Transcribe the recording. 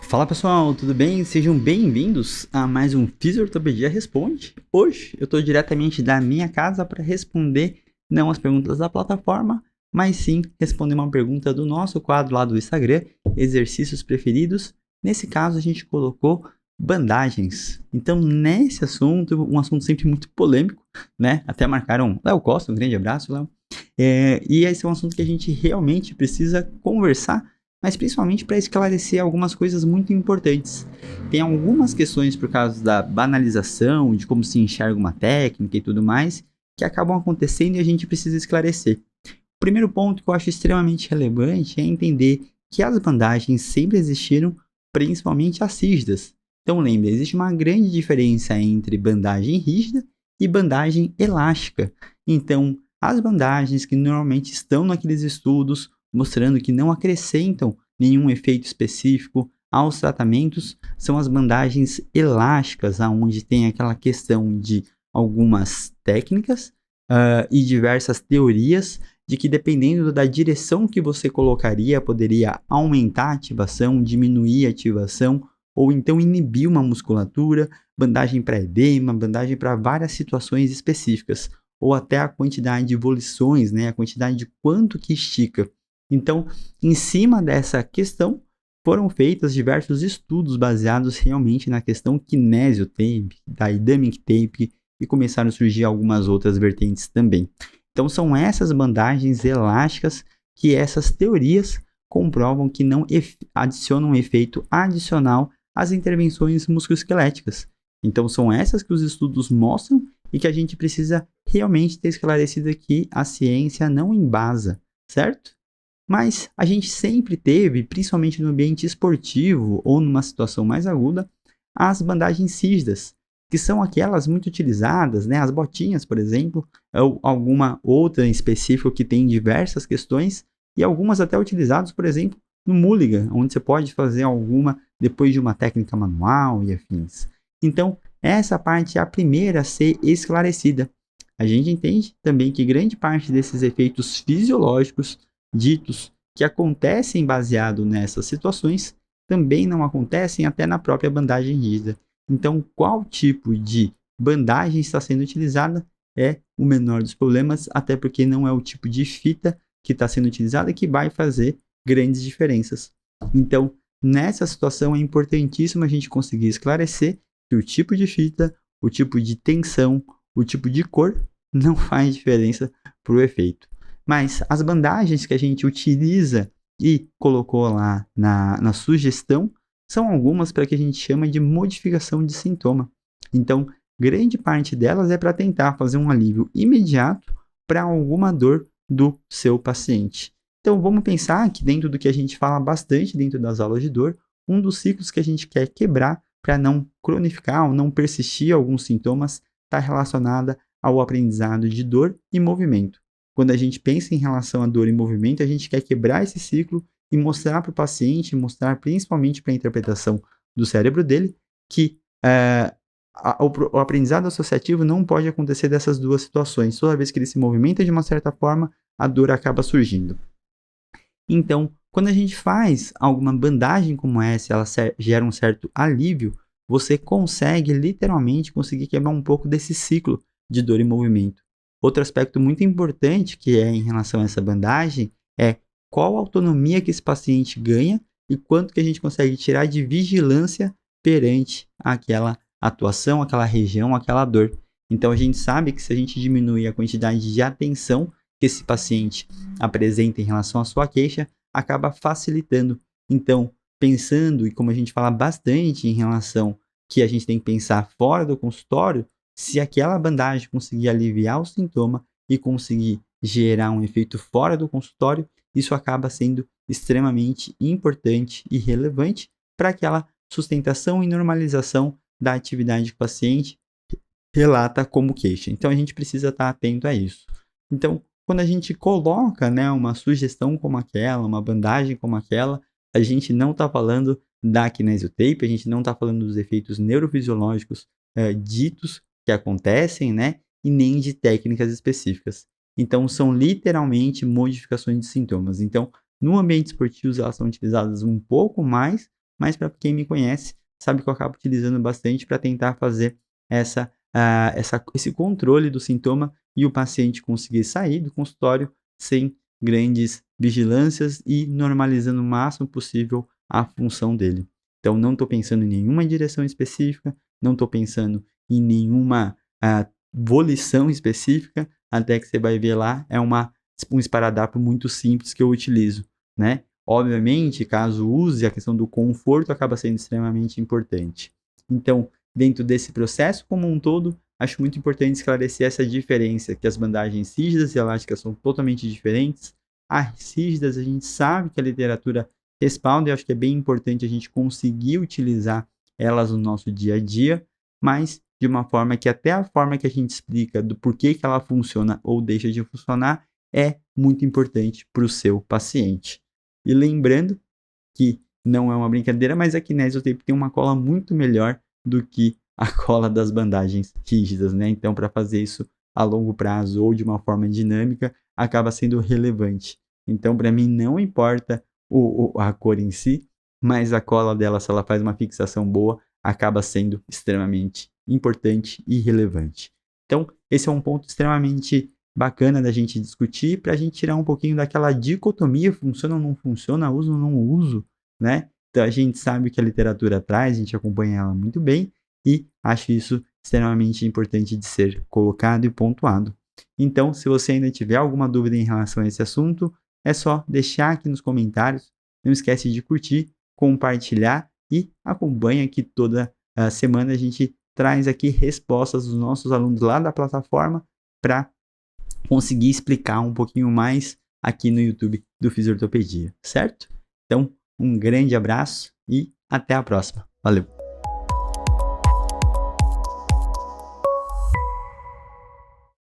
Fala pessoal, tudo bem? Sejam bem-vindos a mais um Fisiortopedia Responde. Hoje eu estou diretamente da minha casa para responder não as perguntas da plataforma, mas sim responder uma pergunta do nosso quadro lá do Instagram, exercícios preferidos. Nesse caso a gente colocou bandagens. Então nesse assunto, um assunto sempre muito polêmico, né? Até marcaram Léo Costa, um grande abraço, Léo. E esse é um assunto que a gente realmente precisa conversar, mas principalmente para esclarecer algumas coisas muito importantes. Tem algumas questões por causa da banalização, de como se enxerga uma técnica e tudo mais, que acabam acontecendo e a gente precisa esclarecer. O primeiro ponto que eu acho extremamente relevante é entender que as bandagens sempre existiram, principalmente as rígidas. Então lembre, existe uma grande diferença entre bandagem rígida e bandagem elástica. Então, as bandagens que normalmente estão naqueles estudos mostrando que não acrescentam nenhum efeito específico aos tratamentos são as bandagens elásticas, aonde tem aquela questão de algumas técnicas e diversas teorias de que dependendo da direção que você colocaria, poderia aumentar a ativação, diminuir a ativação, ou então inibir uma musculatura, bandagem para edema, bandagem para várias situações específicas, ou até a quantidade de volições, né, a quantidade de quanto que estica. Então, em cima dessa questão, foram feitos diversos estudos baseados realmente na questão kinesio tape, dynamic tape, e começaram a surgir algumas outras vertentes também. Então, são essas bandagens elásticas que essas teorias comprovam que não adicionam um efeito adicional às intervenções musculoesqueléticas. Então, são essas que os estudos mostram e que a gente precisa realmente ter esclarecido que a ciência não embasa, certo? Mas a gente sempre teve, principalmente no ambiente esportivo ou numa situação mais aguda, as bandagens rígidas, que são aquelas muito utilizadas, né? As botinhas, por exemplo, ou alguma outra em específico que tem diversas questões, e algumas até utilizadas, por exemplo, no mulligan, onde você pode fazer alguma depois de uma técnica manual e afins. Então, essa parte é a primeira a ser esclarecida. A gente entende também que grande parte desses efeitos fisiológicos ditos que acontecem baseado nessas situações também não acontecem até na própria bandagem rígida. Então, qual tipo de bandagem está sendo utilizada é o menor dos problemas, até porque não é o tipo de fita que está sendo utilizada que vai fazer grandes diferenças. Então, nessa situação é importantíssimo a gente conseguir esclarecer que o tipo de fita, o tipo de tensão, o tipo de cor não faz diferença para o efeito. Mas as bandagens que a gente utiliza e colocou lá na sugestão são algumas para que a gente chama de modificação de sintoma. Então, grande parte delas é para tentar fazer um alívio imediato para alguma dor do seu paciente. Então, vamos pensar que dentro do que a gente fala bastante dentro das aulas de dor, um dos ciclos que a gente quer quebrar para não cronificar ou não persistir alguns sintomas está relacionada ao aprendizado de dor e movimento. Quando a gente pensa em relação à dor e movimento, a gente quer quebrar esse ciclo e mostrar para o paciente, mostrar principalmente para a interpretação do cérebro dele, que o aprendizado associativo não pode acontecer dessas duas situações. Toda vez que ele se movimenta de uma certa forma, a dor acaba surgindo. Então, quando a gente faz alguma bandagem como essa, ela gera um certo alívio, você consegue literalmente conseguir quebrar um pouco desse ciclo de dor e movimento. Outro aspecto muito importante que é em relação a essa bandagem é qual a autonomia que esse paciente ganha e quanto que a gente consegue tirar de vigilância perante aquela atuação, aquela região, aquela dor. Então a gente sabe que se a gente diminuir a quantidade de atenção que esse paciente apresenta em relação à sua queixa, acaba facilitando. Então, pensando, e como a gente fala bastante em relação que a gente tem que pensar fora do consultório, se aquela bandagem conseguir aliviar o sintoma e conseguir gerar um efeito fora do consultório, isso acaba sendo extremamente importante e relevante para aquela sustentação e normalização da atividade que o paciente relata como queixa. Então a gente precisa estar atento a isso. Então, quando a gente coloca, né, uma sugestão como aquela, uma bandagem como aquela, a gente não está falando da kinesiotape, a gente não está falando dos efeitos neurofisiológicos ditos que acontecem, né, e nem de técnicas específicas. Então, são literalmente modificações de sintomas. Então, no ambiente esportivo, elas são utilizadas um pouco mais, mas para quem me conhece, sabe que eu acabo utilizando bastante para tentar fazer esse controle do sintoma e o paciente conseguir sair do consultório sem grandes vigilâncias e normalizando o máximo possível a função dele. Então, não estou pensando em nenhuma direção específica, não estou pensando em nenhuma volição específica, até que você vai ver lá, é um esparadrapo muito simples que eu utilizo, né? Obviamente, caso use, a questão do conforto acaba sendo extremamente importante. Então, dentro desse processo como um todo, acho muito importante esclarecer essa diferença, que as bandagens rígidas e elásticas são totalmente diferentes. As rígidas, a gente sabe que a literatura respalda, e acho que é bem importante a gente conseguir utilizar elas no nosso dia a dia, mas de uma forma que até a forma que a gente explica do porquê que ela funciona ou deixa de funcionar é muito importante para o seu paciente. E lembrando que não é uma brincadeira, mas a Kinesiotape tem uma cola muito melhor do que a cola das bandagens rígidas, né? Então, para fazer isso a longo prazo ou de uma forma dinâmica, acaba sendo relevante. Então, para mim, não importa a cor em si, mas a cola dela, se ela faz uma fixação boa, acaba sendo extremamente importante e relevante. Então, esse é um ponto extremamente bacana da gente discutir para a gente tirar um pouquinho daquela dicotomia, funciona ou não funciona, uso ou não uso, né? Então a gente sabe o que a literatura traz, a gente acompanha ela muito bem e acho isso extremamente importante de ser colocado e pontuado. Então, se você ainda tiver alguma dúvida em relação a esse assunto, é só deixar aqui nos comentários. Não esquece de curtir, compartilhar e acompanha que toda semana a gente traz aqui respostas dos nossos alunos lá da plataforma para conseguir explicar um pouquinho mais aqui no YouTube do Fisiortopedia, certo? Então, um grande abraço e até a próxima. Valeu!